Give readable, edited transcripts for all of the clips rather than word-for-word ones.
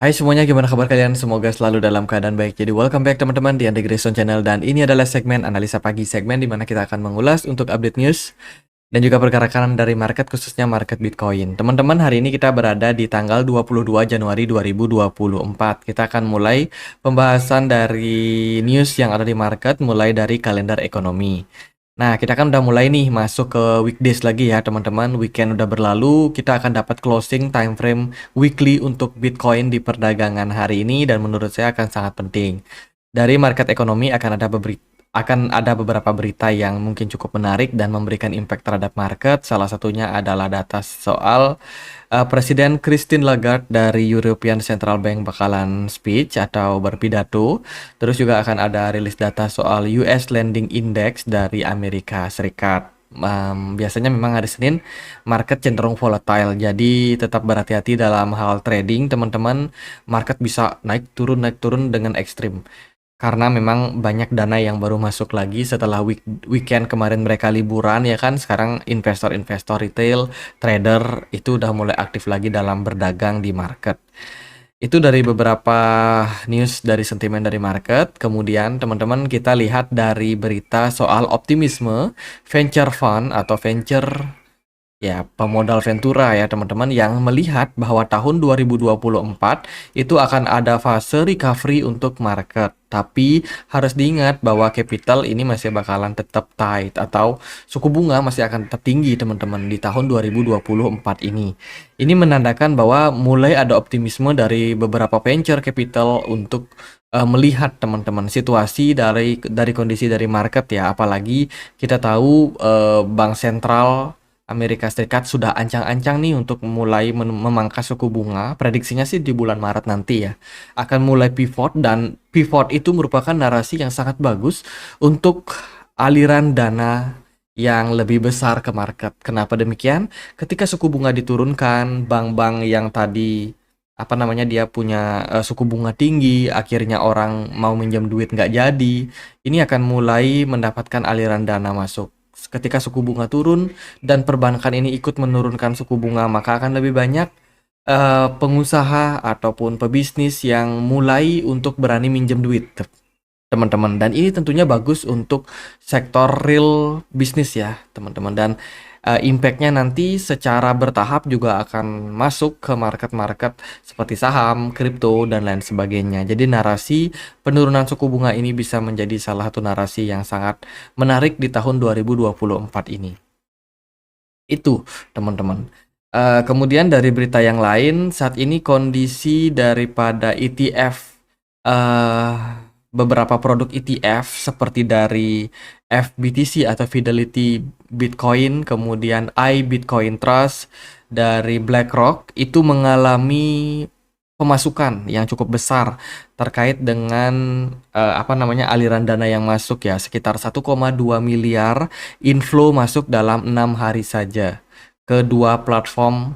Hai semuanya, gimana kabar kalian? Semoga selalu dalam keadaan baik. Jadi welcome back teman-teman di Andre Grayson Channel, dan ini adalah segmen analisa pagi, segmen di mana kita akan mengulas untuk update news dan juga pergerakan dari market, khususnya market Bitcoin. Teman-teman, hari ini kita berada di tanggal 22 Januari 2024. Kita akan mulai pembahasan dari news yang ada di market, mulai dari kalender ekonomi. Nah, kita kan udah mulai nih masuk ke weekdays lagi ya teman-teman. Weekend udah berlalu, kita akan dapat closing time frame weekly untuk Bitcoin di perdagangan hari ini, dan menurut saya akan sangat penting. Dari market ekonomi akan ada beberapa berita yang mungkin cukup menarik dan memberikan impact terhadap market. Salah satunya adalah data soal Presiden Christine Lagarde dari European Central Bank bakalan speech atau berpidato. Terus juga akan ada rilis data soal US Lending Index dari Amerika Serikat. Biasanya memang hari Senin market cenderung volatile, jadi tetap berhati-hati dalam hal trading teman-teman. Market bisa naik turun dengan ekstrim karena memang banyak dana yang baru masuk lagi setelah weekend kemarin mereka liburan ya kan. Sekarang investor-investor retail, trader itu udah mulai aktif lagi dalam berdagang di market. Itu dari beberapa news dari sentimen dari market. Kemudian teman-teman, kita lihat dari berita soal optimisme venture fund atau venture, ya, pemodal Ventura ya teman-teman, yang melihat bahwa tahun 2024 itu akan ada fase recovery untuk market. Tapi harus diingat bahwa capital ini masih bakalan tetap tight, atau suku bunga masih akan tetap tinggi teman-teman di tahun 2024 ini. Ini menandakan bahwa mulai ada optimisme dari beberapa venture capital untuk melihat teman-teman situasi dari kondisi dari market ya. Apalagi kita tahu bank sentral Amerika Serikat sudah ancang-ancang nih untuk mulai memangkas suku bunga. Prediksinya sih di bulan Maret nanti ya akan mulai pivot, dan pivot itu merupakan narasi yang sangat bagus untuk aliran dana yang lebih besar ke market. Kenapa demikian? Ketika suku bunga diturunkan, bank-bank yang tadi dia punya suku bunga tinggi, akhirnya orang mau minjam duit nggak jadi, ini akan mulai mendapatkan aliran dana masuk. Ketika suku bunga turun dan perbankan ini ikut menurunkan suku bunga, maka akan lebih banyak pengusaha ataupun pebisnis yang mulai untuk berani minjem duit teman-teman. Dan ini tentunya bagus untuk sektor real bisnis ya teman-teman, dan impact-nya nanti secara bertahap juga akan masuk ke market-market seperti saham, kripto, dan lain sebagainya. Jadi narasi penurunan suku bunga ini bisa menjadi salah satu narasi yang sangat menarik di tahun 2024 ini. Itu teman-teman. Kemudian dari berita yang lain, saat ini kondisi daripada ETF, eh, beberapa produk ETF seperti dari FBTC atau Fidelity Bitcoin, kemudian iBitcoin Trust dari BlackRock, itu mengalami pemasukan yang cukup besar terkait dengan aliran dana yang masuk ya, sekitar 1,2 miliar inflow masuk dalam 6 hari saja kedua platform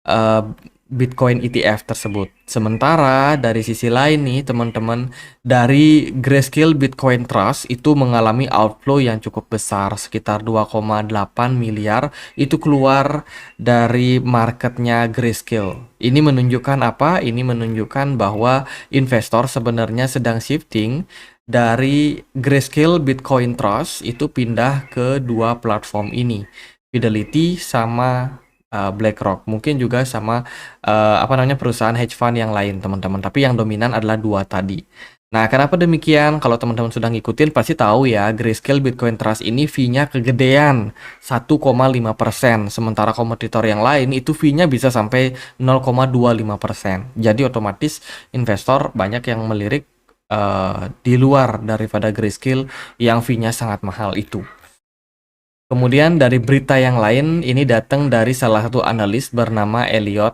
eh, Bitcoin ETF tersebut. Sementara dari sisi lain nih teman-teman, dari Grayscale Bitcoin Trust itu mengalami outflow yang cukup besar, sekitar 2,8 miliar itu keluar dari marketnya Grayscale. Ini menunjukkan apa? Ini menunjukkan bahwa investor sebenarnya sedang shifting dari Grayscale Bitcoin Trust itu pindah ke dua platform ini, Fidelity sama BlackRock, mungkin juga sama perusahaan hedge fund yang lain teman-teman, tapi yang dominan adalah dua tadi. Nah, kenapa demikian? Kalau teman-teman sudah ngikutin pasti tahu ya, Grayscale Bitcoin Trust ini fee-nya kegedean 1,5%, sementara kompetitor yang lain itu fee-nya bisa sampai 0,25%. Jadi otomatis investor banyak yang melirik di luar daripada Grayscale yang fee-nya sangat mahal itu. Kemudian dari berita yang lain, ini datang dari salah satu analis bernama Elliot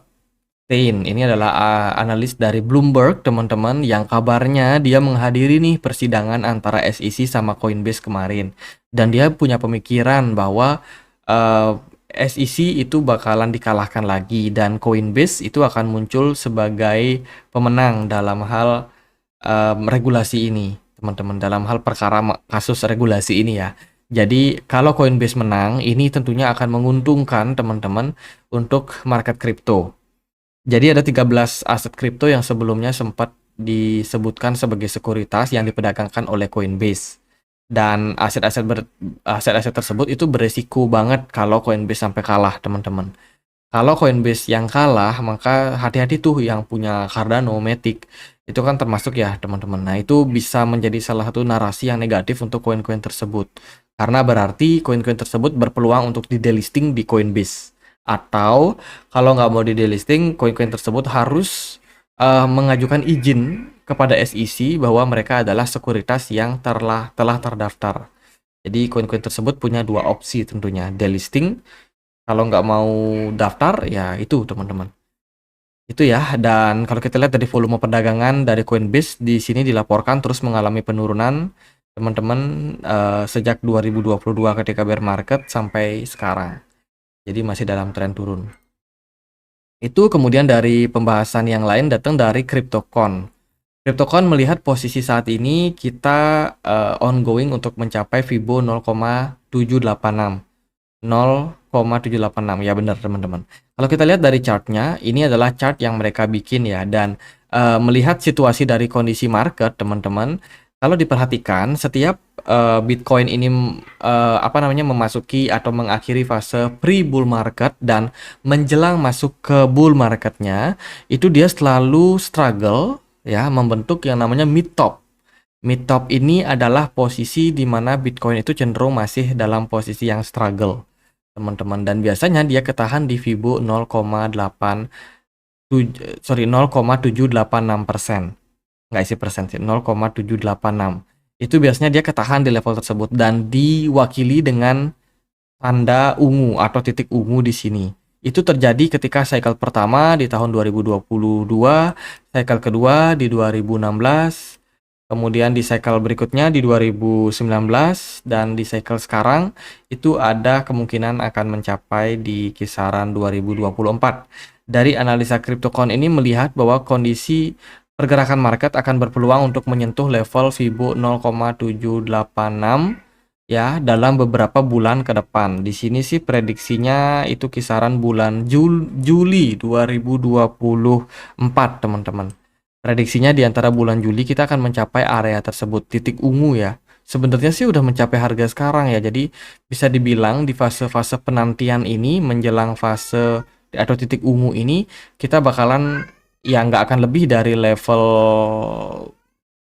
Stein. Ini adalah analis dari Bloomberg, teman-teman, yang kabarnya dia menghadiri nih persidangan antara SEC sama Coinbase kemarin. Dan dia punya pemikiran bahwa SEC itu bakalan dikalahkan lagi, dan Coinbase itu akan muncul sebagai pemenang dalam hal regulasi ini, teman-teman, dalam hal perkara kasus regulasi ini ya. Jadi kalau Coinbase menang, ini tentunya akan menguntungkan teman-teman untuk market kripto. Jadi ada 13 aset kripto yang sebelumnya sempat disebutkan sebagai sekuritas yang diperdagangkan oleh Coinbase. Dan aset-aset tersebut itu beresiko banget kalau Coinbase sampai kalah, teman-teman. Kalau Coinbase yang kalah, maka hati-hati tuh yang punya Cardano, Matic. Itu kan termasuk ya, teman-teman. Nah, itu bisa menjadi salah satu narasi yang negatif untuk koin-koin tersebut. Karena berarti koin-koin tersebut berpeluang untuk di-delisting di Coinbase. Atau kalau nggak mau di-delisting, koin-koin tersebut harus mengajukan izin kepada SEC bahwa mereka adalah sekuritas yang telah terdaftar. Jadi koin-koin tersebut punya dua opsi tentunya, delisting. Kalau nggak mau daftar, ya itu teman-teman. Itu ya, dan kalau kita lihat dari volume perdagangan dari Coinbase di sini dilaporkan terus mengalami penurunan, teman-teman, sejak 2022 ketika bear market sampai sekarang. Jadi masih dalam tren turun. Itu kemudian dari pembahasan yang lain datang dari CryptoCon. CryptoCon melihat posisi saat ini kita ongoing untuk mencapai Fibo 0,786. 0,786 ya, benar teman-teman. Kalau kita lihat dari chartnya, ini adalah chart yang mereka bikin ya, dan melihat situasi dari kondisi market, teman-teman, kalau diperhatikan setiap Bitcoin ini memasuki atau mengakhiri fase pre-bull market dan menjelang masuk ke bull marketnya, itu dia selalu struggle ya, membentuk yang namanya mid top. Mid top ini adalah posisi di mana Bitcoin itu cenderung masih dalam posisi yang struggle, teman-teman, dan biasanya dia ketahan di Fibo 0,786%. Nggak isi persen sih, 0,786. Itu biasanya dia ketahan di level tersebut dan diwakili dengan tanda ungu atau titik ungu di sini. Itu terjadi ketika cycle pertama di tahun 2022, cycle kedua di 2016, kemudian di cycle berikutnya di 2019, dan di cycle sekarang itu ada kemungkinan akan mencapai di kisaran 2024. Dari analisa CryptoCon ini melihat bahwa kondisi pergerakan market akan berpeluang untuk menyentuh level Fibo 0,786 ya dalam beberapa bulan ke depan. Di sini sih prediksinya itu kisaran bulan Juli 2024, teman-teman. Prediksinya di antara bulan Juli kita akan mencapai area tersebut, titik ungu ya. Sebenarnya sih udah mencapai harga sekarang ya. Jadi bisa dibilang di fase-fase penantian ini menjelang fase atau titik ungu ini kita bakalan ya nggak akan lebih dari level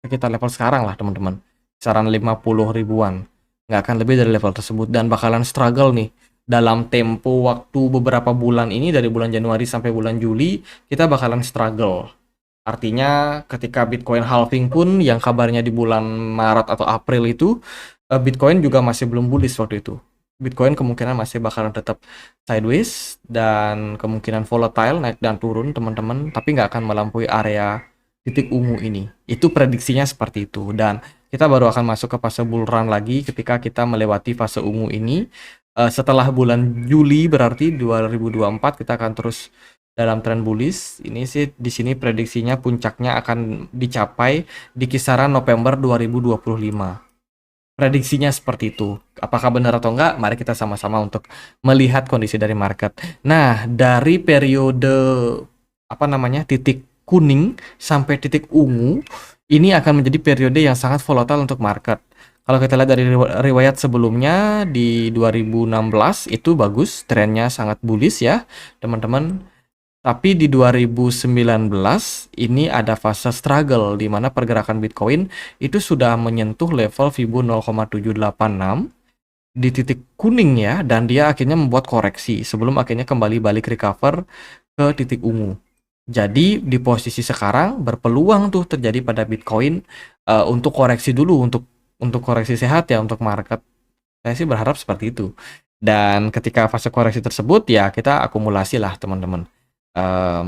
sekitar level sekarang lah, teman-teman. Kisaran 50 ribuan. Nggak akan lebih dari level tersebut dan bakalan struggle nih. Dalam tempo waktu beberapa bulan ini, dari bulan Januari sampai bulan Juli, kita bakalan struggle. Artinya ketika Bitcoin halving pun yang kabarnya di bulan Maret atau April itu, Bitcoin juga masih belum bullish waktu itu. Bitcoin kemungkinan masih bakalan tetap sideways dan kemungkinan volatile, naik dan turun, teman-teman, tapi nggak akan melampaui area titik ungu ini. Itu prediksinya seperti itu, dan kita baru akan masuk ke fase bull run lagi ketika kita melewati fase ungu ini. Setelah bulan Juli berarti 2024 kita akan terus dalam tren bullish. Ini sih di sini prediksinya puncaknya akan dicapai di kisaran November 2025. Prediksinya seperti itu. Apakah benar atau enggak? Mari kita sama-sama untuk melihat kondisi dari market. Nah, dari periode titik kuning sampai titik ungu, ini akan menjadi periode yang sangat volatile untuk market. Kalau kita lihat dari riwayat sebelumnya di 2016 itu bagus, trennya sangat bullish ya, teman-teman. Tapi di 2019 ini ada fase struggle di mana pergerakan Bitcoin itu sudah menyentuh level Fibo 0,786 di titik kuning ya, dan dia akhirnya membuat koreksi sebelum akhirnya kembali balik recover ke titik ungu. Jadi di posisi sekarang berpeluang tuh terjadi pada Bitcoin untuk koreksi dulu, untuk koreksi sehat ya untuk market. Saya sih berharap seperti itu. Dan ketika fase koreksi tersebut ya kita akumulasi lah, teman-teman.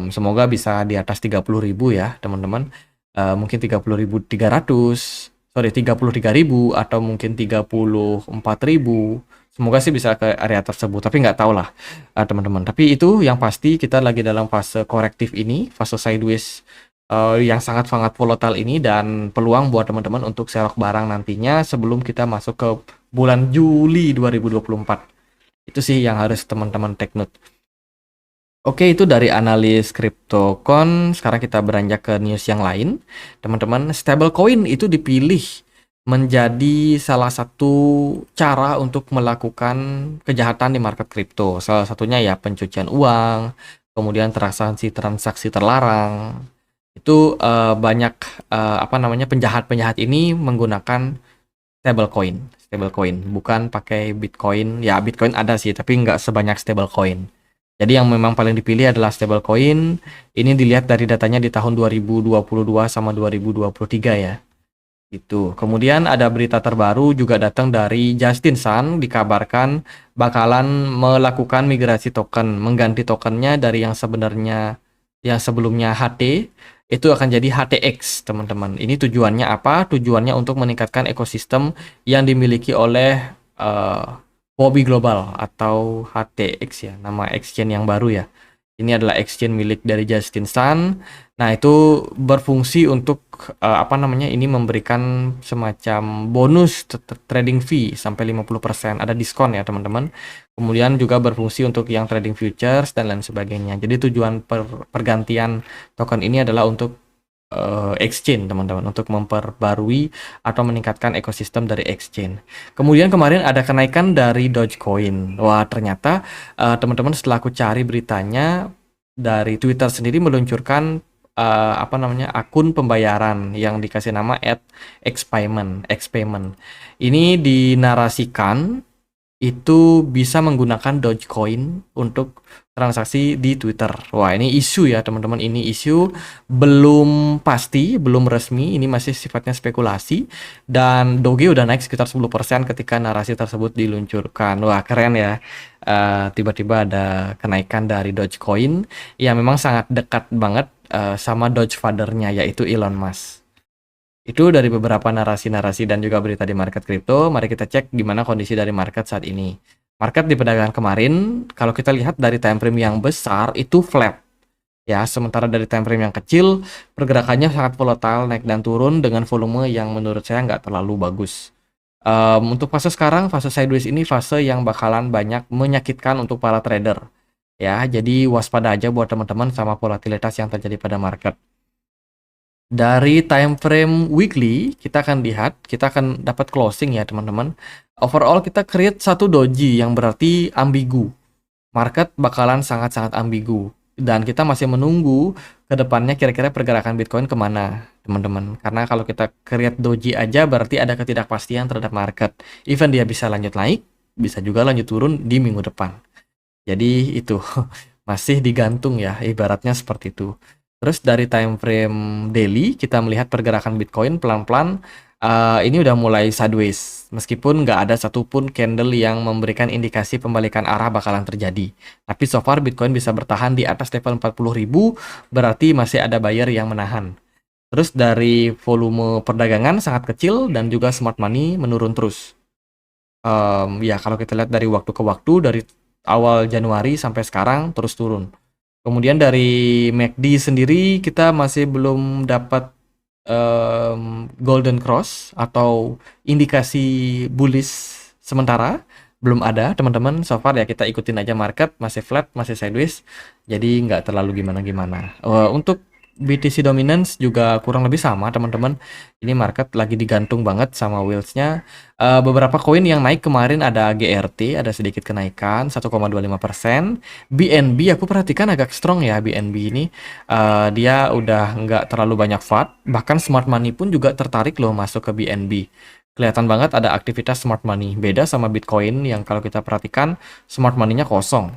Semoga bisa di atas 30.000 ya, teman-teman. Mungkin 30.300, sorry 33.000 atau mungkin 34.000. Semoga sih bisa ke area tersebut, tapi nggak tahu lah, teman-teman. Tapi itu yang pasti kita lagi dalam fase korektif ini, fase sideways yang sangat-sangat volatile ini, dan peluang buat teman-teman untuk serok barang nantinya sebelum kita masuk ke bulan Juli 2024. Itu sih yang harus teman-teman take note. Oke, itu dari analis CryptoCon. Sekarang kita beranjak ke news yang lain. Teman-teman, stablecoin itu dipilih menjadi salah satu cara untuk melakukan kejahatan di market kripto. Salah satunya ya pencucian uang, kemudian transaksi-transaksi terlarang. Itu banyak apa namanya penjahat-penjahat ini menggunakan stablecoin. Stablecoin bukan pakai Bitcoin. Ya, Bitcoin ada sih, tapi nggak sebanyak stablecoin. Jadi yang memang paling dipilih adalah stablecoin. Ini dilihat dari datanya di tahun 2022 sama 2023 ya. Itu. Kemudian ada berita terbaru juga datang dari Justin Sun, dikabarkan bakalan melakukan migrasi token, mengganti tokennya dari yang sebelumnya HT itu akan jadi HTX, teman-teman. Ini tujuannya apa? Tujuannya untuk meningkatkan ekosistem yang dimiliki oleh Huobi Global atau HTX ya, nama exchange yang baru ya. Ini adalah exchange milik dari Justin Sun. Nah, itu berfungsi untuk apa namanya? Ini memberikan semacam bonus trading fee sampai 50%. Ada diskon ya, teman-teman. Kemudian juga berfungsi untuk yang trading futures dan lain sebagainya. Jadi tujuan pergantian token ini adalah untuk exchange, teman-teman, untuk memperbarui atau meningkatkan ekosistem dari exchange. Kemudian kemarin ada kenaikan dari Dogecoin. Wah, ternyata teman-teman setelah aku cari beritanya dari Twitter sendiri meluncurkan apa namanya akun pembayaran yang dikasih nama @xpayment. Ini dinarasikan itu bisa menggunakan Dogecoin untuk transaksi di Twitter. Wah, ini isu ya, teman-teman. Ini isu belum pasti, belum resmi. Ini masih sifatnya spekulasi. Dan Doge udah naik sekitar 10% ketika narasi tersebut diluncurkan. Wah, keren ya. Tiba-tiba ada kenaikan dari Dogecoin. Ya, memang sangat dekat banget sama Doge father-nya, yaitu Elon Musk. Itu dari beberapa narasi-narasi dan juga berita di market kripto. Mari kita cek gimana kondisi dari market saat ini. Market di perdagangan kemarin, kalau kita lihat dari time frame yang besar, itu flat. Ya, sementara dari time frame yang kecil, pergerakannya sangat volatile, naik dan turun dengan volume yang menurut saya nggak terlalu bagus. Untuk fase sekarang, fase sideways ini fase yang bakalan banyak menyakitkan untuk para trader. Ya, jadi waspada aja buat teman-teman sama volatilitas yang terjadi pada market. Dari time frame weekly, kita akan lihat, kita akan dapat closing ya teman-teman. Overall kita create satu doji yang berarti ambigu. Market bakalan sangat-sangat ambigu. Dan kita masih menunggu ke depannya kira-kira pergerakan Bitcoin kemana, teman-teman. Karena kalau kita create doji aja berarti ada ketidakpastian terhadap market. Even dia bisa lanjut naik, bisa juga lanjut turun di minggu depan. Jadi itu masih digantung ya, ibaratnya seperti itu. Terus dari time frame daily kita melihat pergerakan Bitcoin pelan-pelan ini udah mulai sideways. Meskipun nggak ada satupun candle yang memberikan indikasi pembalikan arah bakalan terjadi. Tapi so far Bitcoin bisa bertahan di atas level 40.000, berarti masih ada buyer yang menahan. Terus dari volume perdagangan sangat kecil dan juga smart money menurun terus. Ya kalau kita lihat dari waktu ke waktu, dari awal Januari sampai sekarang terus turun. Kemudian dari MACD sendiri kita masih belum dapat golden cross atau indikasi bullish sementara, belum ada teman-teman. So far ya kita ikutin aja market, masih flat, masih sideways, jadi nggak terlalu gimana-gimana. Untuk BTC dominance juga kurang lebih sama teman-teman. Ini market lagi digantung banget sama wheels-nya. Beberapa koin yang naik kemarin ada GRT, ada sedikit kenaikan 1,25%. BNB aku perhatikan agak strong ya BNB ini. Dia udah nggak terlalu banyak FAT. Bahkan smart money pun juga tertarik loh masuk ke BNB. Kelihatan banget ada aktivitas smart money. Beda sama Bitcoin yang kalau kita perhatikan smart money-nya kosong.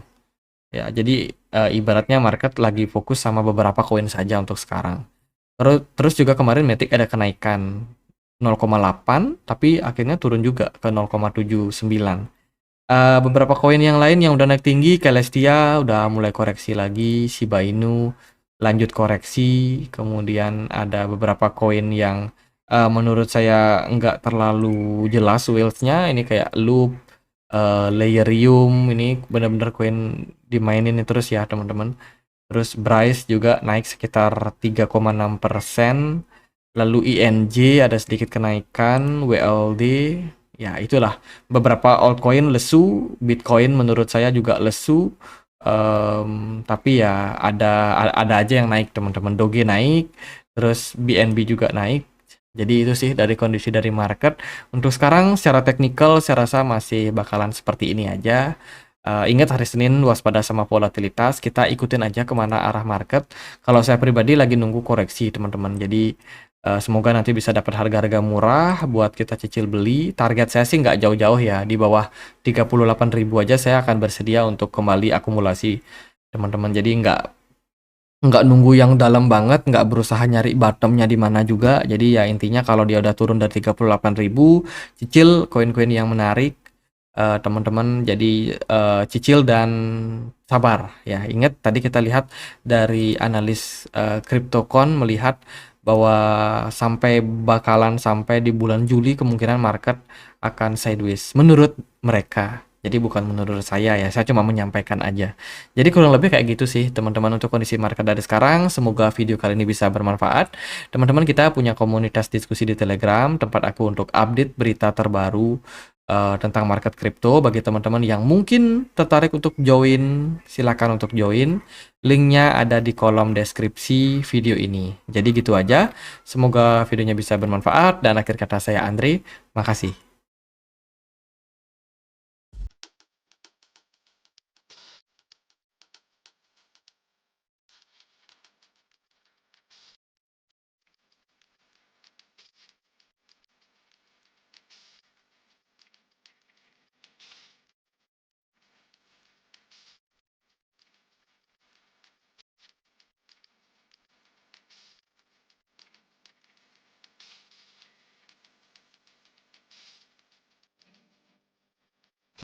Ya, jadi ibaratnya market lagi fokus sama beberapa koin saja untuk sekarang. Terus juga kemarin Matic ada kenaikan 0,8 tapi akhirnya turun juga ke 0,79. Beberapa koin yang lain yang udah naik tinggi, Celestia udah mulai koreksi lagi, Shiba Inu lanjut koreksi, kemudian ada beberapa koin yang menurut saya nggak terlalu jelas whales-nya, ini kayak Loop, Layerium, ini benar-benar koin dimainin terus ya teman-teman. Terus Bryce juga naik sekitar 3,6%. Lalu INJ ada sedikit kenaikan, WLD, ya itulah beberapa altcoin lesu, Bitcoin menurut saya juga lesu. Tapi ya ada aja yang naik teman-teman. Doge naik, terus BNB juga naik. Jadi itu sih dari kondisi dari market. Untuk sekarang secara teknikal saya rasa masih bakalan seperti ini aja. Ingat hari Senin waspada sama volatilitas, kita ikutin aja kemana arah market. Kalau saya pribadi lagi nunggu koreksi teman-teman. Jadi semoga nanti bisa dapat harga-harga murah buat kita cicil beli. Target saya sih nggak jauh-jauh ya, di bawah 38.000 aja saya akan bersedia untuk kembali akumulasi teman-teman. Jadi nggak nunggu yang dalam banget, nggak berusaha nyari bottomnya di mana juga. Jadi ya intinya kalau dia udah turun dari 38.000, cicil koin-koin yang menarik teman-teman. Jadi cicil dan sabar ya. Ingat tadi kita lihat dari analis CryptoCon melihat bahwa bakalan sampai di bulan Juli kemungkinan market akan sideways menurut mereka. Jadi bukan menurut saya ya, saya cuma menyampaikan aja. Jadi kurang lebih kayak gitu sih teman-teman untuk kondisi market dari sekarang. Semoga video kali ini bisa bermanfaat. Teman-teman, kita punya komunitas diskusi di Telegram, tempat aku untuk update berita terbaru tentang market kripto. Bagi teman-teman yang mungkin tertarik untuk join, silakan untuk join. Linknya ada di kolom deskripsi video ini. Jadi gitu aja. Semoga videonya bisa bermanfaat dan akhir kata saya Andre. Makasih.